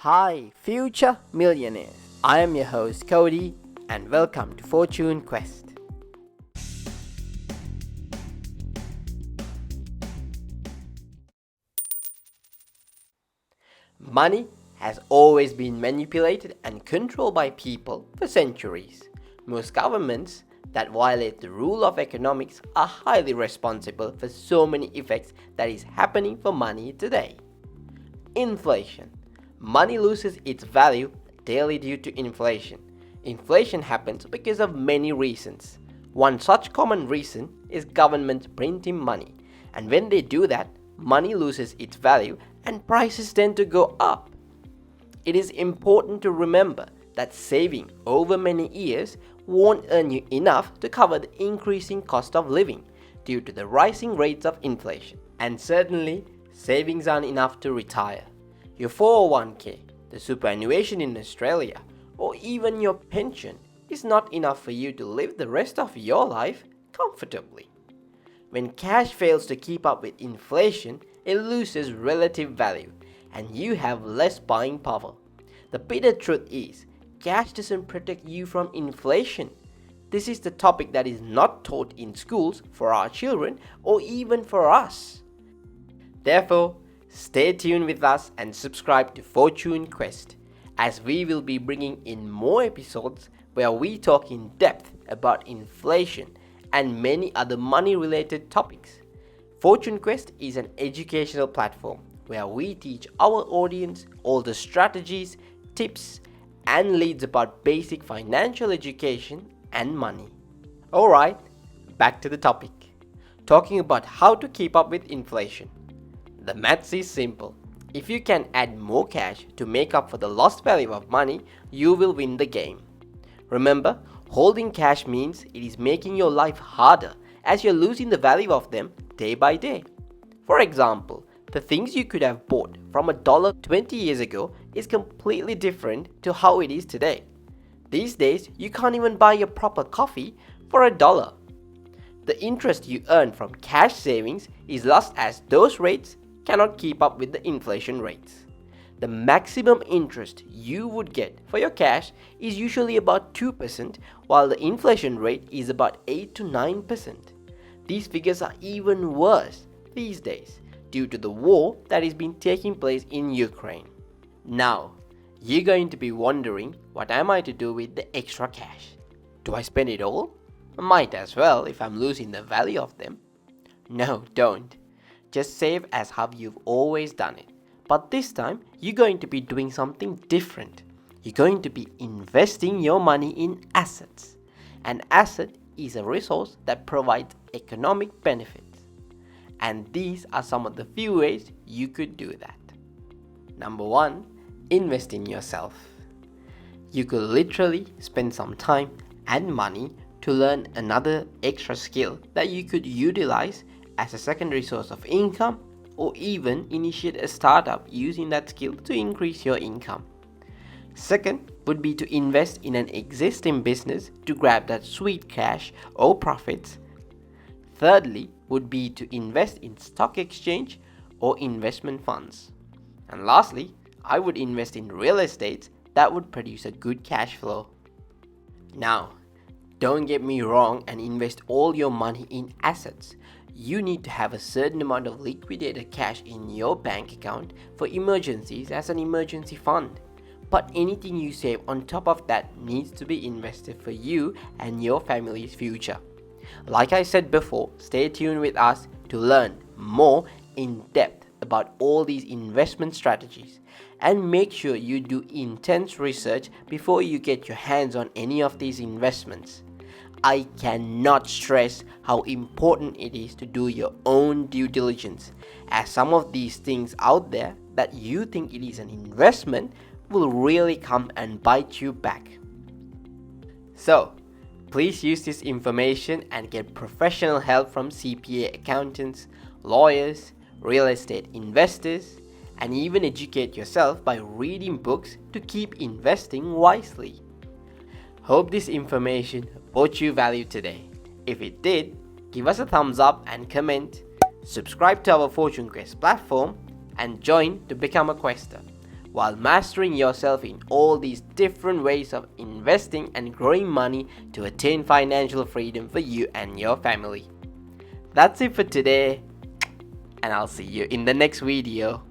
Hi, future millionaires. I am your host Cody, and welcome to FortuneQuest. Money has always been manipulated and controlled by people for centuries. Most governments that violate the rule of economics are highly responsible for so many effects that is happening for money today. Inflation. Money loses its value daily due to inflation. Inflation happens because of many reasons. One such common reason is government printing money, and when they do that, money loses its value and prices tend to go up. It is important to remember that saving over many years won't earn you enough to cover the increasing cost of living due to the rising rates of inflation. And certainly, savings aren't enough to retire. Your 401k, the superannuation in Australia, or even your pension is not enough for you to live the rest of your life comfortably. When cash fails to keep up with inflation, it loses relative value and you have less buying power. The bitter truth is, cash doesn't protect you from inflation. This is the topic that is not taught in schools for our children or even for us. Therefore, stay tuned with us and subscribe to FortuneQuest, as we will be bringing in more episodes where we talk in depth about inflation and many other money-related topics. FortuneQuest is an educational platform where we teach our audience all the strategies, tips, and leads about basic financial education and money. Alright, back to the topic. Talking about how to keep up with inflation. The maths is simple. If you can add more cash to make up for the lost value of money, you will win the game. Remember, holding cash means it is making your life harder as you're losing the value of them day by day. For example, the things you could have bought from $1 20 years ago is completely different to how it is today. These days, you can't even buy a proper coffee for $1. The interest you earn from cash savings is lost as those rates cannot keep up with the inflation rates. The maximum interest you would get for your cash is usually about 2%, while the inflation rate is about 8 to 9%. These figures are even worse these days due to the war that has been taking place in Ukraine. Now, you're going to be wondering, what am I to do with the extra cash? Do I spend it all? Might as well if I'm losing the value of them. No, don't. Just save as how you've always done it. But this time, you're going to be doing something different. You're going to be investing your money in assets. An asset is a resource that provides economic benefits. And these are some of the few ways you could do that. Number 1, invest in yourself. You could literally spend some time and money to learn another extra skill that you could utilize as a secondary source of income, or even initiate a startup using that skill to increase your income. Second would be to invest in an existing business to grab that sweet cash or profits. Thirdly would be to invest in stock exchange or investment funds. And lastly, I would invest in real estate that would produce a good cash flow. Now, don't get me wrong and invest all your money in assets. You need to have a certain amount of liquidated cash in your bank account for emergencies as an emergency fund. But anything you save on top of that needs to be invested for you and your family's future. Like I said before, stay tuned with us to learn more in depth about all these investment strategies. And make sure you do intense research before you get your hands on any of these investments. I cannot stress how important it is to do your own due diligence, as some of these things out there that you think it is an investment will really come and bite you back. So, please use this information and get professional help from CPA accountants, lawyers, real estate investors, and even educate yourself by reading books to keep investing wisely. Hope this information brought you value today. If it did, give us a thumbs up and comment, subscribe to our FortuneQuest platform, and join to become a Quester. while mastering yourself in all these different ways of investing and growing money to attain financial freedom for you and your family. That's it for today, and I'll see you in the next video.